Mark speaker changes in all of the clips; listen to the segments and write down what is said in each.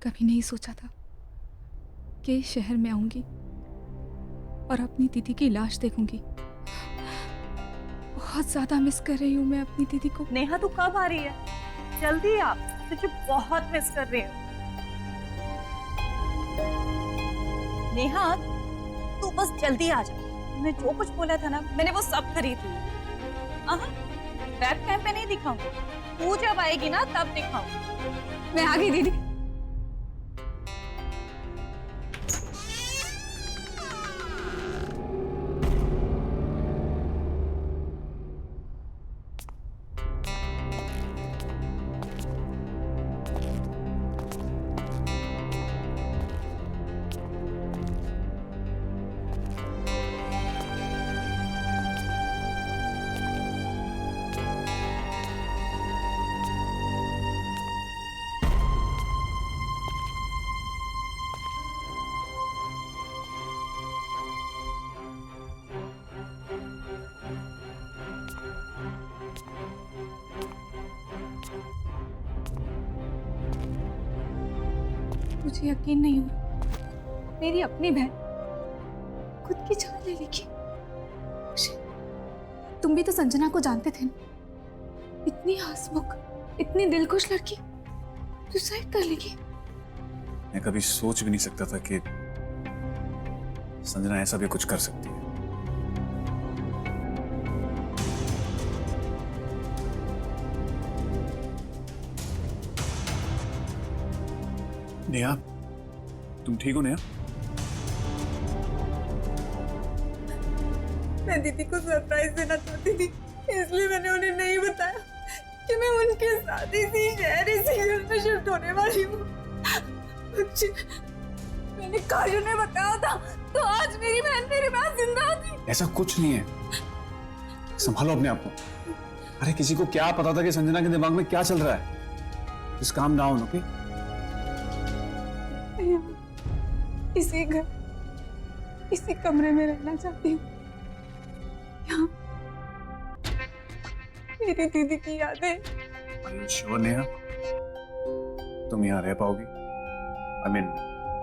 Speaker 1: कभी नहीं सोचा था कि इस शहर में आऊंगी और अपनी दीदी की लाश देखूंगी। बहुत ज्यादा मिस कर रही हूँ मैं अपनी दीदी को।
Speaker 2: नेहा तू कब आ रही है? जल्दी आ, तुझे बहुत मिस कर रही हूँ। नेहा तू बस जल्दी आ जा। मैं जो कुछ बोला था ना, मैंने वो सब खरीद लिया। वेब कैम पे नहीं दिखाऊंगी, तू जब आएगी ना तब दिखाऊंगी।
Speaker 1: मैं आ गई दीदी। मुझे यकीन नहीं हो रहा, मेरी अपनी बहन खुद की जान ले लेगी। तुम भी तो संजना को जानते थे ना, इतनी हंसमुख, इतनी दिलखुश लड़की सुसाइड कर लेगी।
Speaker 3: मैं कभी सोच भी नहीं सकता था कि संजना ऐसा भी कुछ कर सकती है। नेहा, तुम ठीक हो नेहा?
Speaker 4: मैं दीदी को सरप्राइज देना चाहती थी, इसलिए मैंने उन्हें नहीं बताया कि मैं उनके साथ इसी शहर, इसी घर में शिफ्ट होने वाली हूँ। मैंने काजू ने बताया था तो आज मेरी बहन मेरे पास जिंदा थी।
Speaker 3: ऐसा कुछ नहीं है, संभालो अपने आप को। अरे किसी को क्या पता था कि संजना के दिमाग में क्या चल रहा है? Just calm down, okay?
Speaker 4: इसी घर, इसी कमरे में रहना चाहती हूँ। यहाँ मेरी दीदी की यादें।
Speaker 3: Are you sure, Neha? तुम यहाँ रह पाओगी? I mean,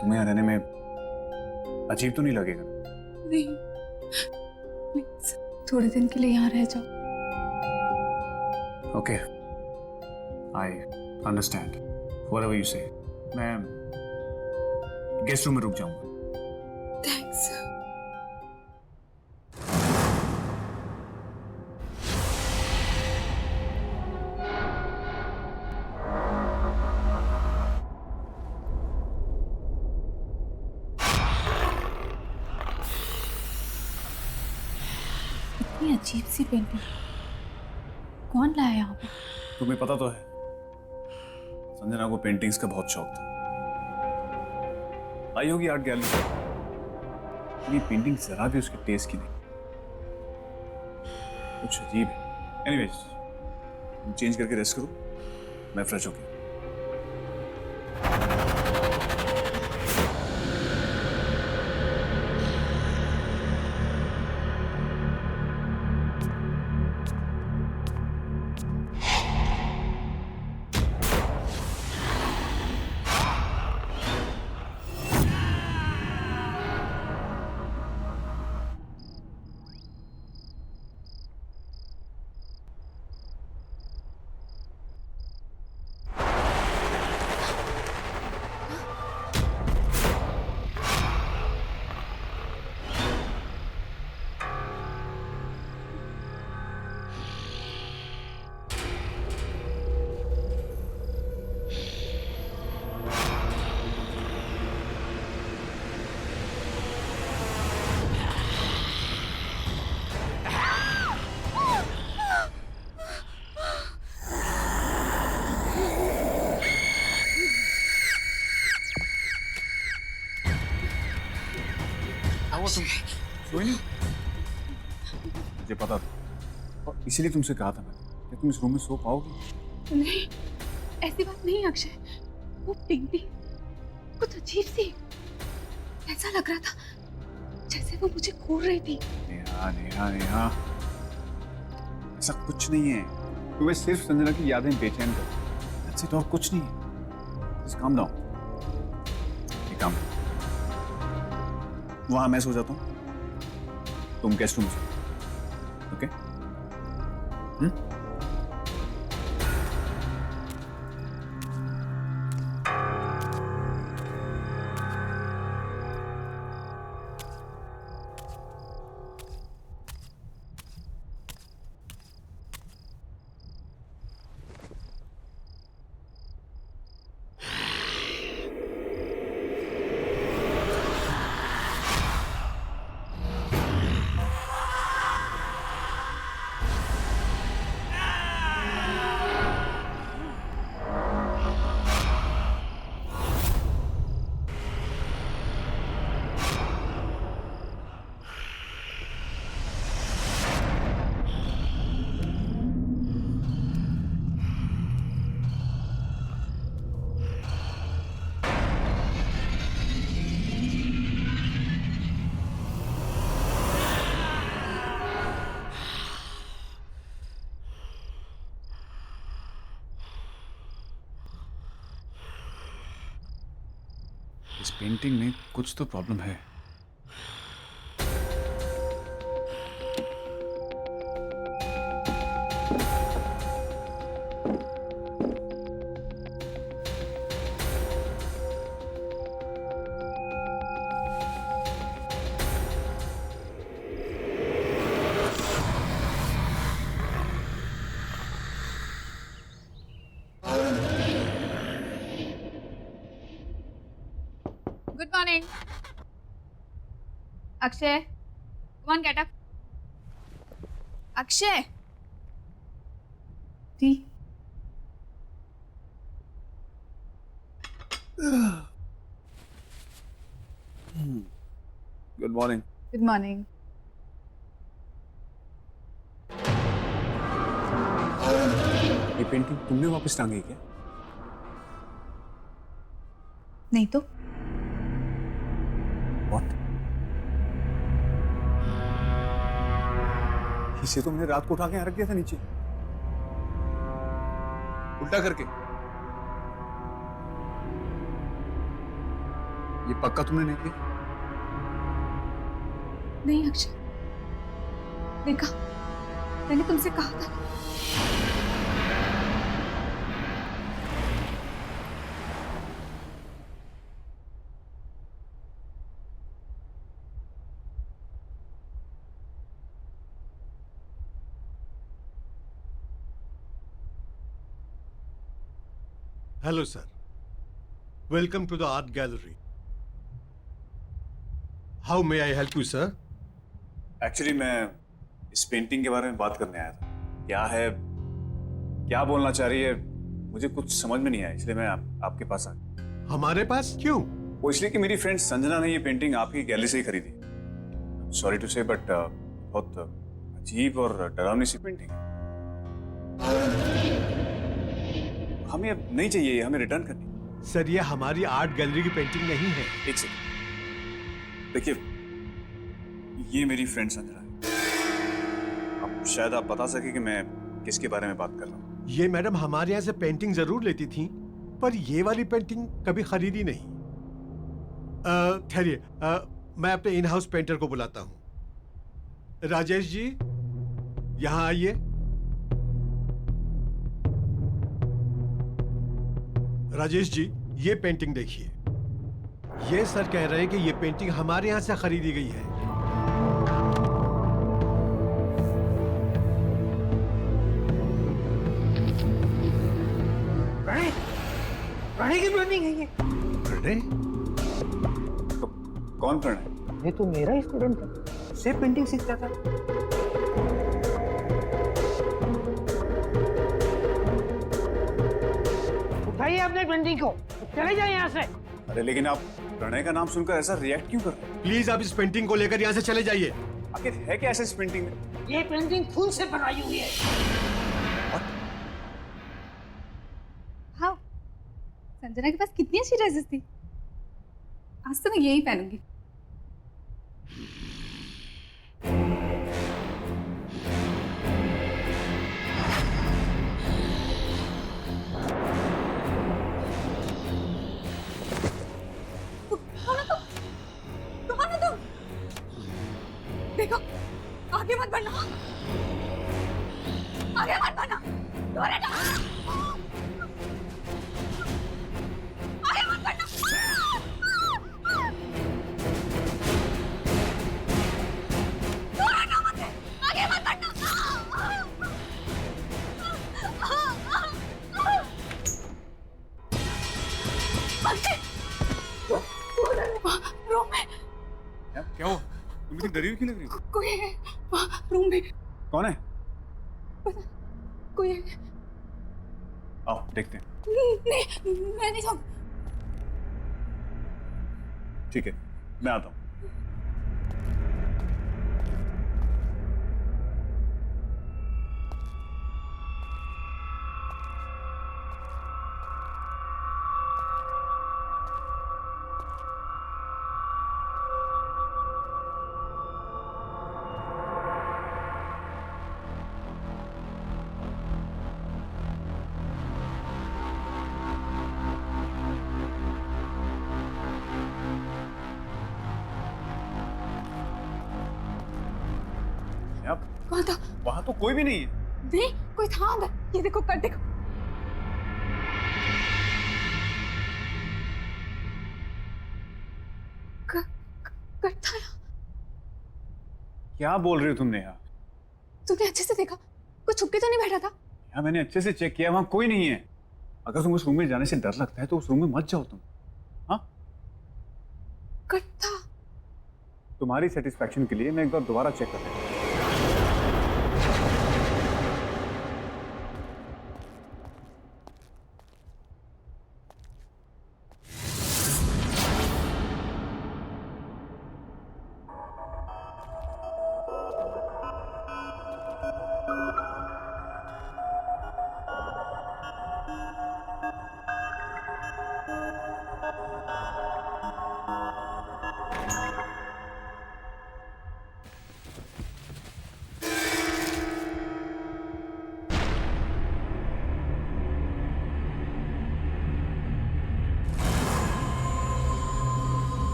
Speaker 3: तुम्हें यहाँ रहने में अजीब तो नहीं लगेगा?
Speaker 1: नहीं, प्लीज थोड़े दिन के लिए यहाँ रह जाओ।
Speaker 3: Okay, I understand. Whatever you say. मैं गेस्ट रूम में रुक जाऊंगा।
Speaker 1: थैंक्स। इतनी अजीब सी पेंटिंग कौन लाया यहाँ पे?
Speaker 3: तुम्हें पता तो है, संजना को पेंटिंग्स का बहुत शौक था। आई होगी आर्ट गैलरी। ये पेंटिंग जरा भी उसके टेस्ट की नहीं, कुछ अजीब है। एनीवेज, चेंज करके रेस्ट करो, मैं फ्रेश होके। तुम सोई नहीं? मुझे पता था और इसीलिए तुमसे कहा था मैंने कि तुम इस रूम में सो पाओगी।
Speaker 1: नहीं, ऐसी बात नहीं अक्षय। वो पेंटिंग कुछ अजीब सी, ऐसा लग रहा था जैसे वो मुझे घूर रही थी।
Speaker 3: नेहा नेहा नेहा, ऐसा कुछ नहीं है। तुम्हें सिर्फ संजना की यादें बेचैन कर, और कुछ नहीं है। Just calm down. काम वहां मैं सो जाता हूँ, तुम गेस्ट रूम से, ओके? इस पेंटिंग में कुछ तो प्रॉब्लम है।
Speaker 1: Good morning. Akshay, come on, get up. Akshay. Tea.
Speaker 3: Good morning.
Speaker 1: Good morning.
Speaker 3: ये पेंटिंग तुमने वापस टांगी क्या?
Speaker 1: नहीं तो
Speaker 3: What? इसे तुमने रात को उठा के यहाँ रख दिया था नीचे, उल्टा करके। ये पक्का तुमने नहीं किया?
Speaker 1: नहीं अक्षय, देखा, मैंने तुमसे कहा था।
Speaker 5: Hello, sir. Welcome to the art gallery. How may I help you, sir?
Speaker 3: Actually मैं इस पेंटिंग के बारे में बात करने आया था। क्या है, क्या बोलना चाह रही है, मुझे कुछ समझ में नहीं आया, इसलिए मैं आपके पास आ गया।
Speaker 5: हमारे पास क्यों?
Speaker 3: वो इसलिए कि मेरी फ्रेंड संजना ने ये पेंटिंग आपकी गैलरी से ही खरीदी। सॉरी टू से, बट बहुत अजीब और डरावनी सी पेंटिंग है। हमें अब नहीं चाहिए, हमें रिटर्न करनी।
Speaker 5: सर, ये हमारी आर्ट गैलरी की पेंटिंग नहीं है।
Speaker 3: एक सेकंड, देखिए, ये मेरी फ्रेंड संजना है। अब शायद आप बता सके कि मैं किसके बारे में बात कर रहा हूँ।
Speaker 5: ये मैडम हमारे यहाँ से पेंटिंग जरूर लेती थी, पर ये वाली पेंटिंग कभी खरीदी नहीं। ठहरिए, मैं अपने इन हाउस पेंटर को बुलाता हूँ। राजेश जी, यहाँ आइए। राजेश जी, ये पेंटिंग देखिए। ये सर कह रहे हैं कि ये पेंटिंग हमारे यहाँ से खरीदी गई है।
Speaker 6: प्रणय की पेंटिंग है ये।
Speaker 5: प्रणय?
Speaker 3: कौन प्रणय?
Speaker 6: ये तो मेरा ही स्टूडेंट था, से पेंटिंग सीखता था। उठाइए अपने पेंटिंग को, चले जाए यहाँ से।
Speaker 3: अरे लेकिन आप प्रणय का नाम सुनकर ऐसा रिएक्ट क्यों कर रहे हैं?
Speaker 5: प्लीज आप इस पेंटिंग को लेकर यहाँ से चले जाइए।
Speaker 3: आखिर है क्या ऐसा इस पेंटिंग में?
Speaker 6: ये पेंटिंग खून से बनाई हुई है।
Speaker 1: हाँ, संजना के पास कितनी अच्छी ड्रेसेस थी। आज तो मैं यही पहनूंगी।
Speaker 3: बिल्कुल डरी हुई क्यों लग रही है?
Speaker 1: कोई है वहाँ रूम में,
Speaker 3: कौन है?
Speaker 1: कोई है।
Speaker 3: आओ देखते हैं।
Speaker 1: नहीं, मैं नहीं जाऊँ।
Speaker 3: ठीक है, मैं आता हूँ। अब
Speaker 1: कौन था?
Speaker 3: वहां तो कोई भी नहीं है।
Speaker 1: नहीं, कोई था अंदर। ये देखो, कर देखो। कर था यहाँ।
Speaker 3: क्या बोल रही हो तुम नेहा?
Speaker 1: तुमने अच्छे से देखा? कोई छुप के तो नहीं बैठा था?
Speaker 3: यार मैंने अच्छे से चेक किया, वहां कोई नहीं है। अगर तुम उस रूम में जाने से डर लगता है तो उस रूम में मत जाओ तुम। हाँ,
Speaker 1: कर था।
Speaker 3: तुम्हारी सेटिस्फैक्शन के लिए मैं एक बार दोबारा चेक कर लेता हूँ।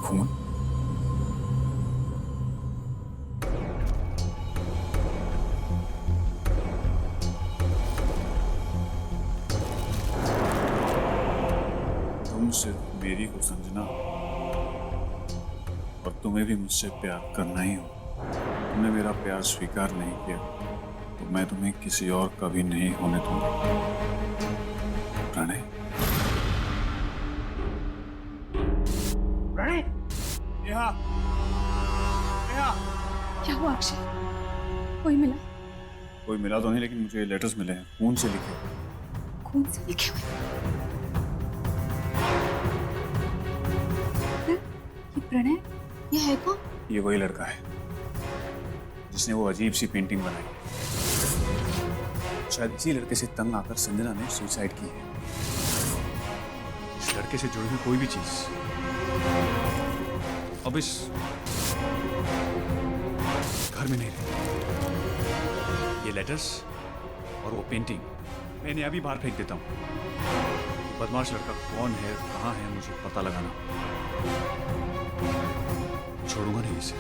Speaker 3: खून? तुम सिर्फ मेरी हो संजना, और तुम्हें भी मुझसे प्यार करना ही हो। तुमने मेरा प्यार स्वीकार नहीं किया तो मैं तुम्हें किसी और का भी नहीं होने दूंगा। प्रणय,
Speaker 6: प्रणय,
Speaker 3: नेहा, नेहा।
Speaker 1: क्या हुआ अक्षय? कोई मिला?
Speaker 3: कोई मिला तो नहीं, लेकिन मुझे लेटर्स मिले हैं, खून से लिखे।
Speaker 1: खून से लिखे हुए? ये प्रणय, ये है कौन?
Speaker 3: ये वही लड़का है जिसने वो अजीब सी पेंटिंग बनाई। शायद इसी लड़के से तंग आकर संजना ने सुसाइड की है। इस लड़के से जुड़ी हुई कोई भी चीज अब इस घर में नहीं रही। ये लेटर्स और वो पेंटिंग मैं इन्हें अभी बाहर फेंक देता हूँ। बदमाश लड़का कौन है, कहाँ है, मुझे पता लगाना। छोड़ूंगा नहीं इसे।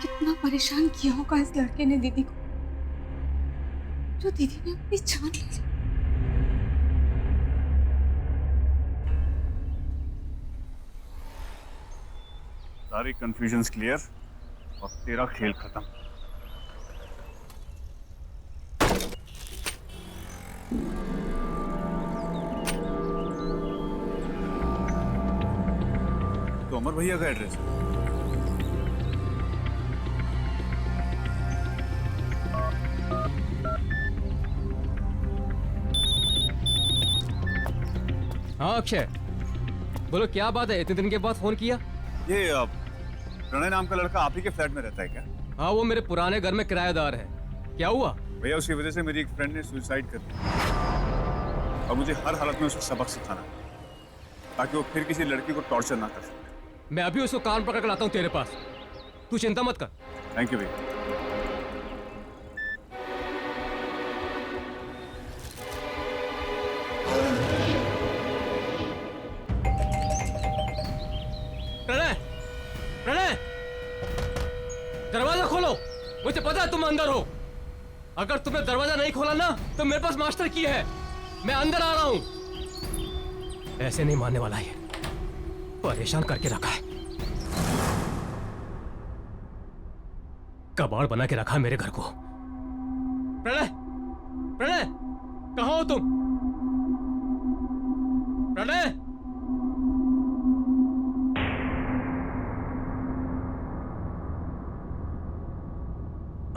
Speaker 1: कितना परेशान किया होगा इस लड़के ने दीदी को, जो दीदी ने अपनी जान ले ली।
Speaker 3: सारी कंफ्यूजन्स क्लियर और तेरा खेल खत्म। तो अमर भैया का एड्रेस है।
Speaker 7: हाँ अक्षय, बोलो क्या बात है, इतने दिन के बाद फोन किया?
Speaker 3: ये प्रणय नाम का लड़का आप ही के फ्लैट में रहता है क्या?
Speaker 7: हाँ, वो मेरे पुराने घर में किराएदार है। क्या हुआ?
Speaker 3: भैया उसकी वजह से मेरी एक फ्रेंड ने सुसाइड कर दिया और मुझे हर हालत में उसको सबक सिखाना है ताकि वो फिर किसी लड़की को टॉर्चर ना कर सके।
Speaker 7: मैं अभी उसको कान पकड़ कर लाता हूँ तेरे पास, तू चिंता मत कर।
Speaker 3: थैंक यू भैया।
Speaker 7: प्रणय, प्रणय, दरवाजा खोलो, मुझे पता है तुम अंदर हो। अगर तुमने दरवाजा नहीं खोला ना तो मेरे पास मास्टर की है, मैं अंदर आ रहा हूं। ऐसे नहीं मानने वाला है, परेशान करके रखा है, कबाड़ बना के रखा है मेरे घर को। प्रणय, प्रणय, कहाँ हो तुम?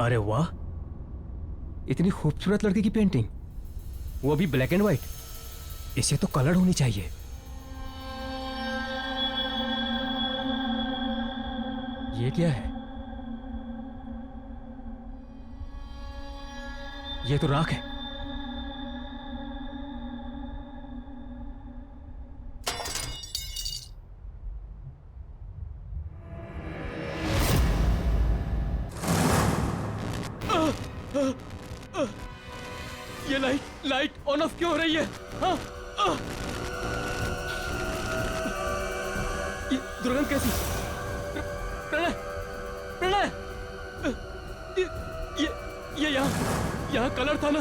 Speaker 7: अरे वाह, इतनी खूबसूरत लड़की की पेंटिंग, वो भी ब्लैक एंड व्हाइट। इसे तो कलर होनी चाहिए। ये क्या है? ये तो राख है। ये लाइट ऑन ऑफ क्यों हो रही है? हाँ? ये दुर्गंध कैसी? प्रणय, प्रणय, ये यहाँ कलर था ना?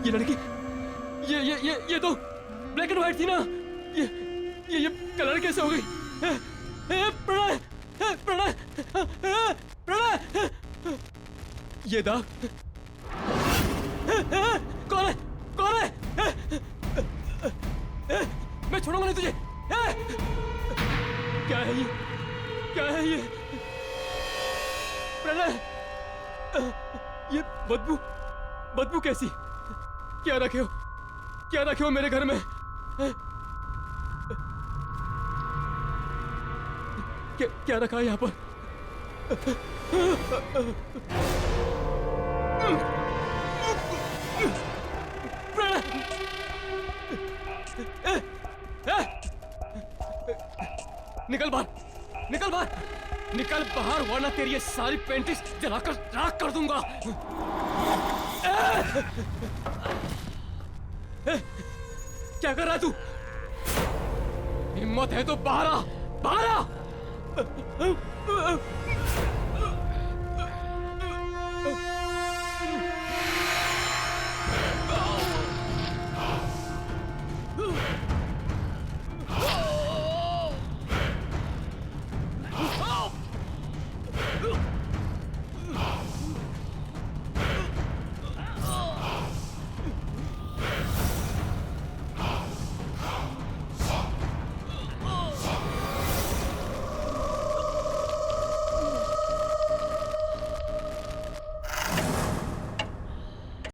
Speaker 7: ये लड़की, ये तो ब्लैक एंड व्हाइट थी ना? ये कलर कैसे हो गई? प्रणय, प्रणय, प्रणय, ये दाग कौन है? कौन है? मैं छोड़ूंगा नहीं तुझे। क्या है ये? क्या है ये? प्रणय, ये बदबू कैसी? क्या रखे हो? क्या रखे हो मेरे घर में? क्या रखा है यहाँ पर? निकल बाहर, निकल बाहर, निकल बाहर, वरना तेरी ये सारी पेंटिंग्स जलाकर राख कर दूंगा। क्या कर रहा है तू? हिम्मत है तो बाहर आ, बाहर आ।